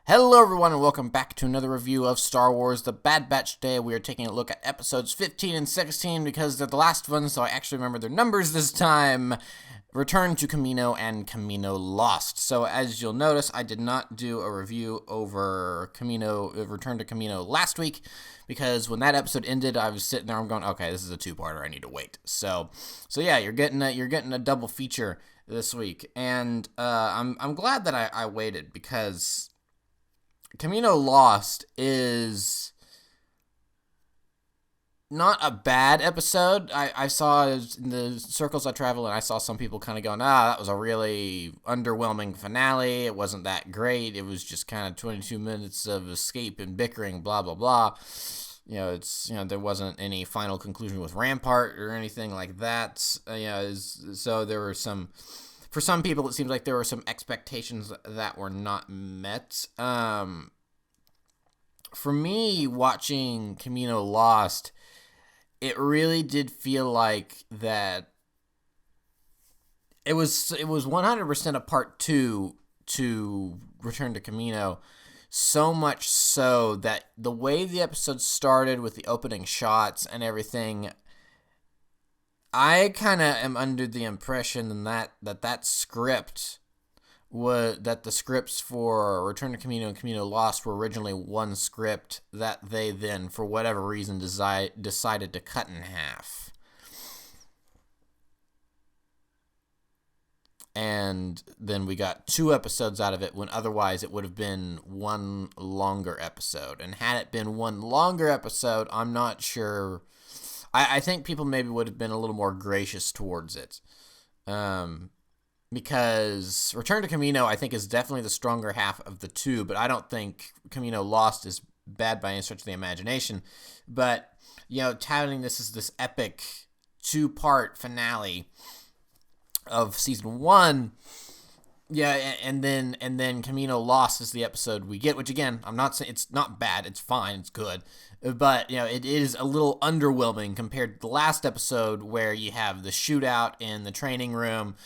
Hello everyone and welcome back to another review of Star Wars The Bad Batch. Today we are taking a look at episodes 15 and 16 because they're the last ones, so I actually remember their numbers this time. Return to Kamino and Kamino Lost. So as you'll notice, I did not do a review over Return to Kamino last week because when that episode ended, I was sitting there, I'm going, okay, this is a two-parter, I need to wait. So yeah, you're getting a double feature this week, and I'm glad that I waited because Kamino Lost is not a bad episode. I saw in the circles I travel, and I saw some people kind of going, that was a really underwhelming finale. It wasn't that great. It was just kind of 22 minutes of escape and bickering, blah, blah, blah. There wasn't any final conclusion with Rampart or anything like that. So there were some... For some people, it seems like there were some expectations that were not met. For me, watching Kamino Lost, it really did feel like that it was 100% a part two to Return to Kamino. So much so that the way the episode started with the opening shots and everything, I kind of am under the impression that script that the scripts for Return to Kamino and Kamino Lost were originally one script that they then, for whatever reason, decided to cut in half. And then we got 2 episodes out of it when otherwise it would have been one longer episode. And had it been one longer episode, I'm not sure... I think people maybe would have been a little more gracious towards it. Because Return to Kamino, I think, is definitely the stronger half of the two, but I don't think Kamino Lost is bad by any stretch of the imagination. But, touting this as this epic 2-part finale of season 1... Yeah, and then Kamino Lost is the episode we get, which again, I'm not saying it's not bad, it's fine, it's good, but it is a little underwhelming compared to the last episode where you have the shootout in the training room,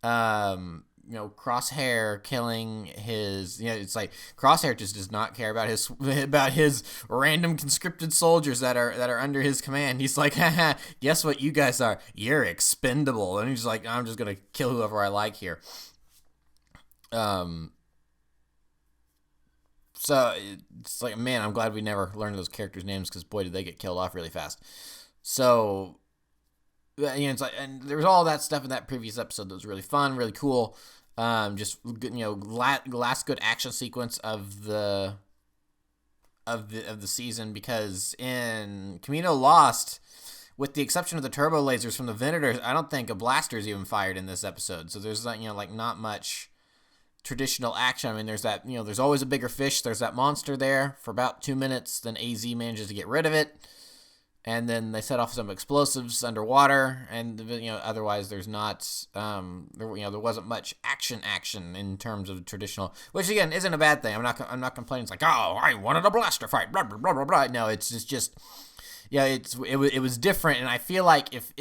Crosshair killing his, it's like Crosshair just does not care about his random conscripted soldiers that are under his command. He's like, haha, guess what you guys are? You're expendable, and he's like, I'm just gonna kill whoever I like here. So it's like, man, I'm glad we never learned those characters' names because boy, did they get killed off really fast. So, it's like, and there was all that stuff in that previous episode that was really fun, really cool. Just last good action sequence of the season, because in Kamino Lost, with the exception of the turbo lasers from the Venators, I don't think a blaster is even fired in this episode. So there's not much traditional action. I mean, there's that, there's always a bigger fish. There's that monster there for about 2 minutes. Then AZ manages to get rid of it. And then they set off some explosives underwater. And, otherwise there's not, there wasn't much action in terms of traditional, which again, isn't a bad thing. I'm not complaining. It's like, oh, I wanted a blaster fight, blah, blah, blah, blah, blah. No, it's just, it was different. And I feel like if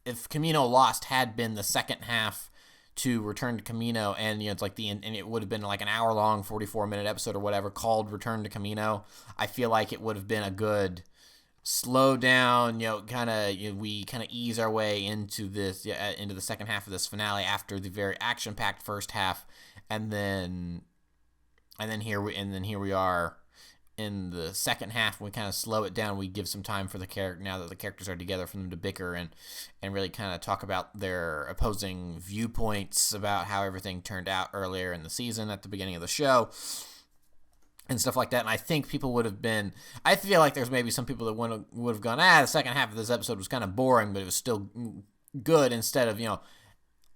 Kamino Lost had been the second half to Return to Kamino, and it's like and it would have been like an hour-long, 44-minute episode or whatever called Return to Kamino, I feel like it would have been a good slow down, we kind of ease our way into this, into the second half of this finale after the very action-packed first half, and then here we are in the second half. We kind of slow it down. We give some time for the character, now that the characters are together, for them to bicker and really kind of talk about their opposing viewpoints about how everything turned out earlier in the season at the beginning of the show and stuff like that. And I think people would have been, I feel like there's maybe some people that would have gone, the second half of this episode was kind of boring, but it was still good, instead of,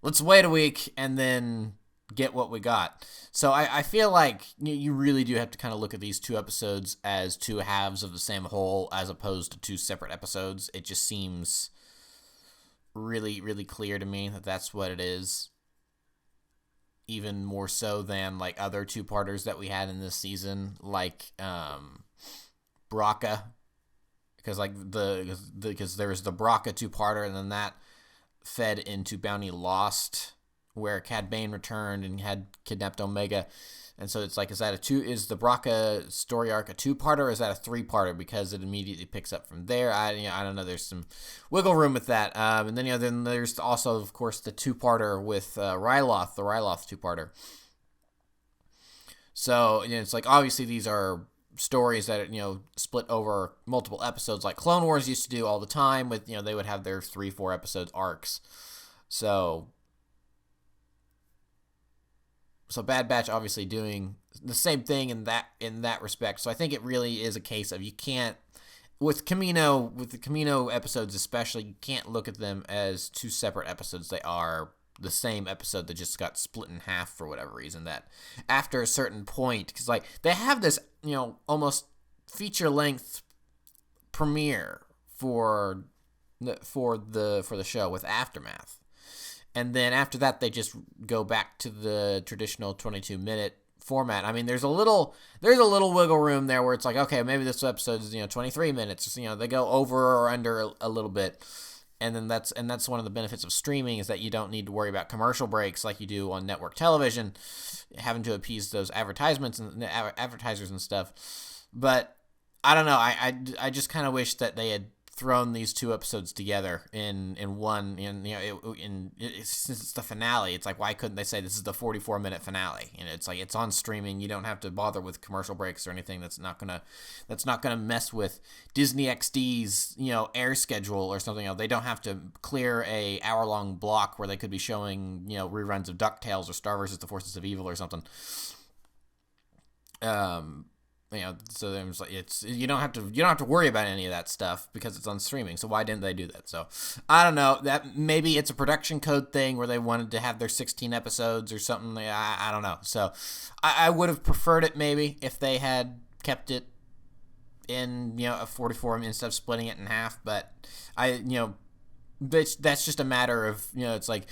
let's wait a week and then get what we got. So I feel like you really do have to kind of look at these 2 episodes as 2 halves of the same whole, as opposed to 2 separate episodes. It just seems really, really clear to me that that's what it is. Even more so than like other 2-parters that we had in this season, like Braca, because because there was the Braca 2-parter, and then that fed into Bounty Lost, where Cad Bane returned and had kidnapped Omega. And so it's like, is the Baraka story arc a 2-parter, or is that a 3-parter? Because it immediately picks up from there. I don't know. There's some wiggle room with that. And then then there's also, of course, the 2-parter with Ryloth, the Ryloth 2-parter. So it's like, obviously these are stories that split over multiple episodes, like Clone Wars used to do all the time. With they would have their 3-4 episodes arcs. So Bad Batch obviously doing the same thing in that respect. So I think it really is a case of, you can't, with the Kamino episodes especially, you can't look at them as 2 separate episodes. They are the same episode that just got split in half for whatever reason. That after a certain point, because like they have this almost feature length premiere for the show with Aftermath. And then after that, they just go back to the traditional 22-minute format. I mean, there's a little wiggle room there where it's like, okay, maybe this episode is 23 minutes. They go over or under a little bit, and then that's one of the benefits of streaming, is that you don't need to worry about commercial breaks like you do on network television, having to appease those advertisements and advertisers and stuff. But I don't know. I just kind of wish that they had thrown these 2 episodes together in one. Since it's the finale, it's like, why couldn't they say this is the 44-minute finale? It's like, it's on streaming. You don't have to bother with commercial breaks or anything. That's not gonna mess with Disney XD's air schedule or something. They don't have to clear a hour-long block where they could be showing reruns of DuckTales or Star vs. the Forces of Evil or something. So then it's like, you don't have to worry about any of that stuff because it's on streaming. So why didn't they do that? So I don't know. That maybe it's a production code thing where they wanted to have their 16 episodes or something. I don't know. So I would have preferred it maybe if they had kept it in a 44 instead of splitting it in half. But that's just a matter of, it's like,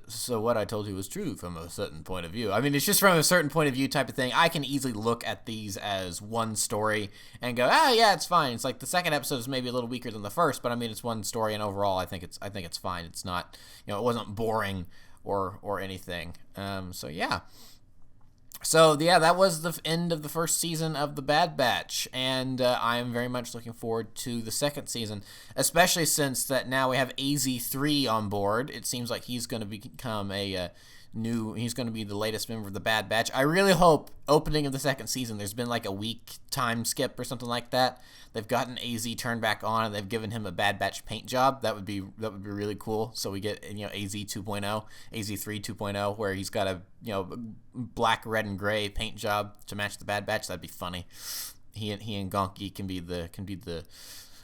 so what I told you was true from a certain point of view. I mean, it's just from a certain point of view type of thing. I can easily look at these as one story and go, yeah, it's fine. It's like the second episode is maybe a little weaker than the first, but I mean, it's one story, and overall, I think it's fine. It's not, it wasn't boring or anything. So yeah. So, yeah, that was the end of the first season of The Bad Batch, and I am very much looking forward to the second season, especially since that now we have AZ3 on board. It seems like he's going to become he's going to be the latest member of The Bad Batch. I really hope, opening of the second season, there's been like a week time skip or something like that. They've gotten AZ turned back on, and they've given him a Bad Batch paint job. That would be really cool. So we get AZ 2.0, AZ3 2.0, where he's got a black, red, and gray paint job to match the Bad Batch. That'd be funny. He and Gonki can be the.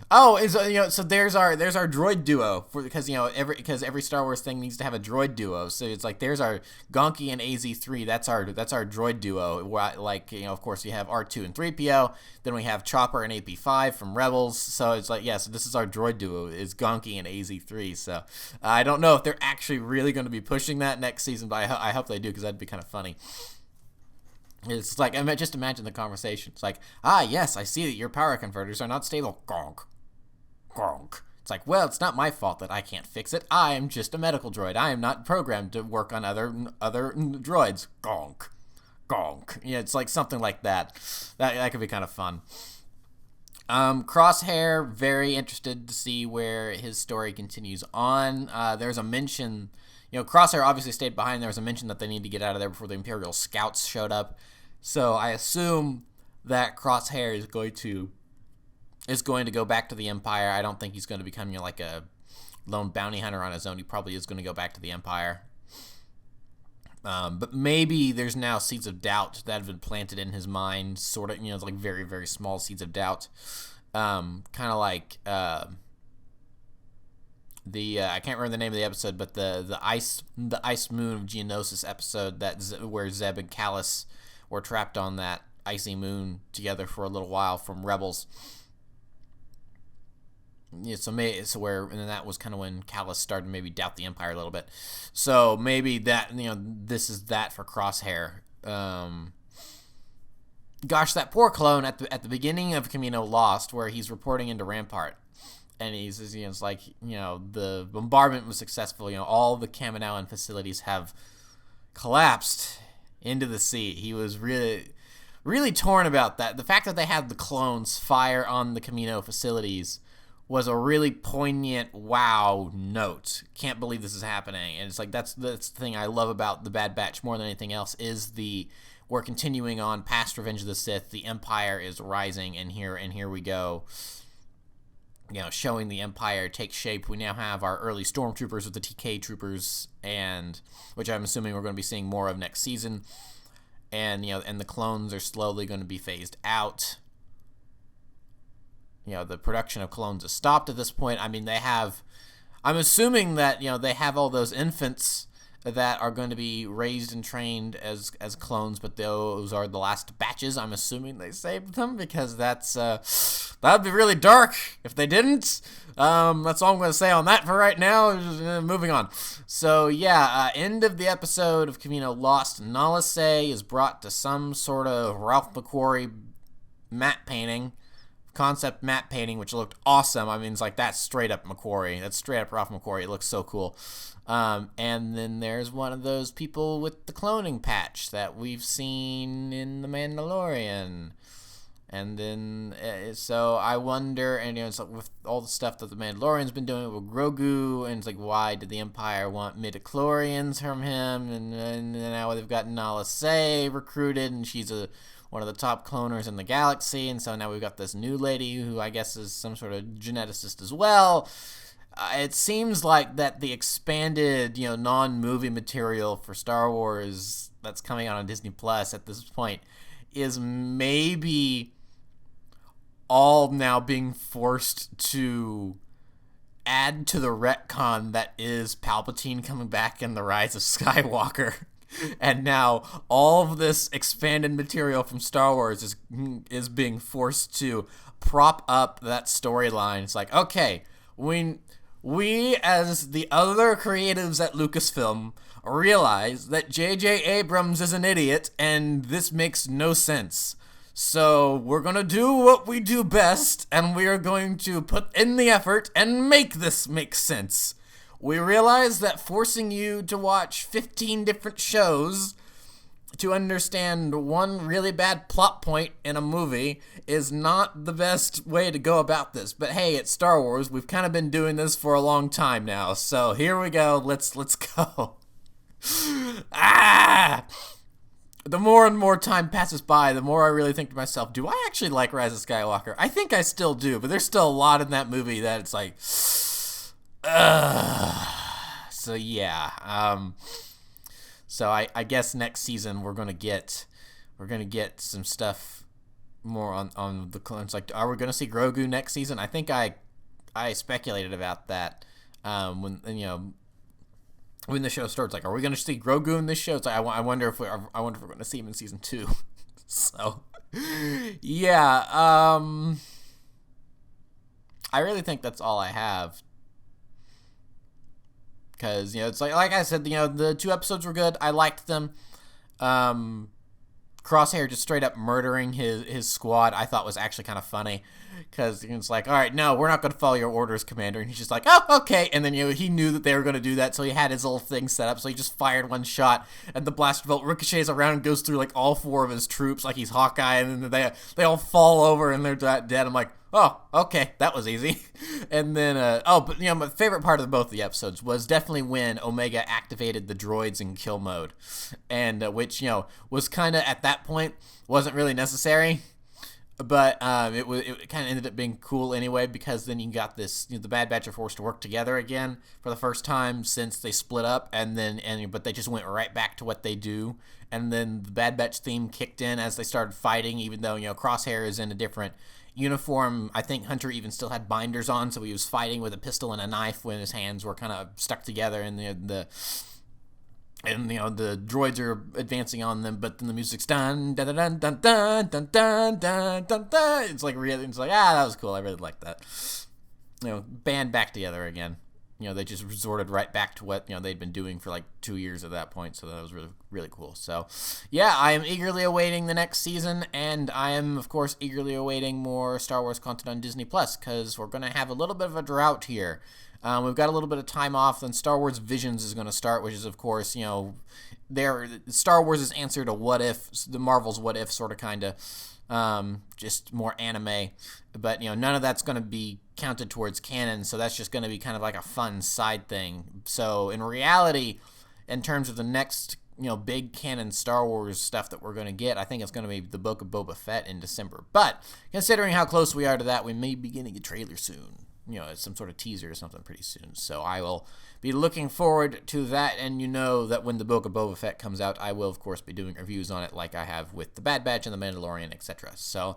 Oh, so there's our droid duo because every Star Wars thing needs to have a droid duo. So it's like, there's our Gonki and AZ3. That's our droid duo. Like, of course you have R2 and 3PO. Then we have Chopper and AP5 from Rebels. So it's like, so this is our droid duo, is Gonki and AZ3. So I don't know if they're actually really going to be pushing that next season, but I hope they do, because that'd be kind of funny. It's like, just imagine the conversation. It's like, yes, I see that your power converters are not stable. Gonk. Gonk. It's like, well, it's not my fault that I can't fix it. I am just a medical droid. I am not programmed to work on other droids. Gonk. Gonk. Yeah, it's like something like that. That could be kind of fun. Crosshair, very interested to see where his story continues on. There's a mention... Crosshair obviously stayed behind. There was a mention that they need to get out of there before the Imperial Scouts showed up. So I assume that Crosshair is going to go back to the Empire. I don't think he's going to become like a lone bounty hunter on his own. He probably is going to go back to the Empire. But maybe there's now seeds of doubt that have been planted in his mind, sort of, like very, very small seeds of doubt. Kind of like... I can't remember the name of the episode, but the ice moon of Geonosis episode where Zeb and Callus were trapped on that icy moon together for a little while from Rebels. Yeah, so that was kind of when Callus started to maybe doubt the Empire a little bit. So maybe that this is that for Crosshair. Gosh, that poor clone at the beginning of Kamino Lost, where he's reporting into Rampart. And it's like, the bombardment was successful. All the Kaminoan facilities have collapsed into the sea. He was really torn about that. The fact that they had the clones fire on the Kamino facilities was a really poignant wow note. Can't believe this is happening. And it's like that's the thing I love about the Bad Batch more than anything else is we're continuing on past Revenge of the Sith. The Empire is rising, and here we go. Showing the Empire take shape. We now have our early stormtroopers with the TK troopers, and which I'm assuming we're going to be seeing more of next season. And and the clones are slowly going to be phased out. The production of clones has stopped at this point. I mean, I'm assuming that they have all those infants that are going to be raised and trained as clones, but those are the last batches. I'm assuming they saved them because that'd be really dark if they didn't. That's all I'm going to say on that for right now. Moving on. So end of the episode of Kamino Lost. Nala Se is brought to some sort of Ralph McQuarrie concept matte painting, which looked awesome. I mean, it's like that's straight up McQuarrie. That's straight up Ralph McQuarrie. It looks so cool. And then there's one of those people with the cloning patch that we've seen in The Mandalorian. And then, so I wonder, and it's like with all the stuff that The Mandalorian's been doing with Grogu, and it's like, why did the Empire want midichlorians from him? And now they've got Nala Se recruited, and she's one of the top cloners in the galaxy, and so now we've got this new lady who I guess is some sort of geneticist as well. It seems like that the expanded, non-movie material for Star Wars that's coming out on Disney Plus at this point is maybe all now being forced to add to the retcon that is Palpatine coming back in The Rise of Skywalker. And now all of this expanded material from Star Wars is being forced to prop up that storyline. It's like, okay, we as the other creatives at Lucasfilm realize that J.J. Abrams is an idiot and this makes no sense. So we're going to do what we do best, and we are going to put in the effort and make this make sense. We realize that forcing you to watch 15 different shows to understand one really bad plot point in a movie is not the best way to go about this. But hey, it's Star Wars. We've kind of been doing this for a long time now. So here we go. Let's go. The more and more time passes by, the more I really think to myself, do I actually like Rise of Skywalker? I think I still do, but there's still a lot in that movie that it's like... So yeah, so I guess next season we're gonna get some stuff more on the clones. Like, are we gonna see Grogu next season? I think I speculated about that when the show starts. Like, are we gonna see Grogu in this show? It's like I wonder if we're gonna see him in season 2. So yeah, I really think that's all I have. Because, it's like I said, the 2 episodes were good. I liked them. Crosshair just straight up murdering his squad I thought was actually kind of funny. Because it's like, all right, no, we're not going to follow your orders, Commander. And he's just like, oh, okay. And then, he knew that they were going to do that, so he had his little thing set up. So he just fired one shot, and the blaster bolt ricochets around and goes through, like, all 4 of his troops, like he's Hawkeye. And then they all fall over, and they're dead. I'm like, oh, okay, that was easy. And then, but, my favorite part of both the episodes was definitely when Omega activated the droids in kill mode. And, which, was kind of, at that point, wasn't really necessary. But it kind of ended up being cool anyway, because then you got this, the Bad Batch are forced to work together again for the first time since they split up, but they just went right back to what they do. And then the Bad Batch theme kicked in as they started fighting, even though, Crosshair is in a different uniform. I think Hunter even still had binders on, so he was fighting with a pistol and a knife when his hands were kind of stuck together, and the droids are advancing on them, but then the music's dun dun dun dun dun dun dun dun dun dun. It's like that was cool. I really liked that. Band back together again. They just resorted right back to what they'd been doing for like 2 years at that point. So that was really, really cool. So yeah, I am eagerly awaiting the next season, and I am of course eagerly awaiting more Star Wars content on Disney Plus, because we're gonna have a little bit of a drought here. We've got a little bit of time off. Then Star Wars Visions is going to start, which is, of course, Star Wars' answer to What If, the Marvel's What If, sort of, kind of, just more anime. But, none of that's going to be counted towards canon, so that's just going to be kind of like a fun side thing. So, in reality, in terms of the next, big canon Star Wars stuff that we're going to get, I think it's going to be the Book of Boba Fett in December. But, considering how close we are to that, we may be getting a trailer soon. Some sort of teaser or something pretty soon. So I will be looking forward to that, and that when the Book of Boba Fett comes out, I will, of course, be doing reviews on it like I have with The Bad Batch and The Mandalorian, etc. So,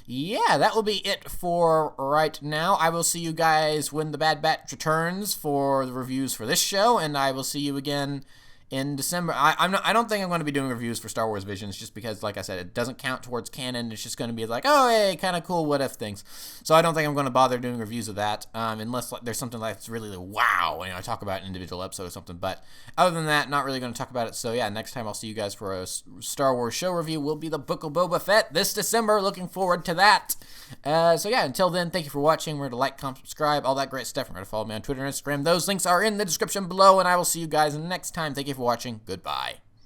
yeah, that will be it for right now. I will see you guys when The Bad Batch returns for the reviews for this show, and I will see you again in December. I don't think I'm going to be doing reviews for Star Wars Visions, just because, like I said, it doesn't count towards canon. It's just going to be like, oh, hey, kind of cool what if things. So I don't think I'm going to bother doing reviews of that, unless there's something that's really wow, I talk about an individual episode or something. But other than that, not really going to talk about it. So yeah, next time I'll see you guys for a Star Wars show review will be the Book of Boba Fett this December. Looking forward to that. So yeah, until then, thank you for watching. Remember to like, comment, subscribe, all that great stuff. Remember to follow me on Twitter and Instagram. Those links are in the description below, and I will see you guys next time. Thank you for watching. Goodbye.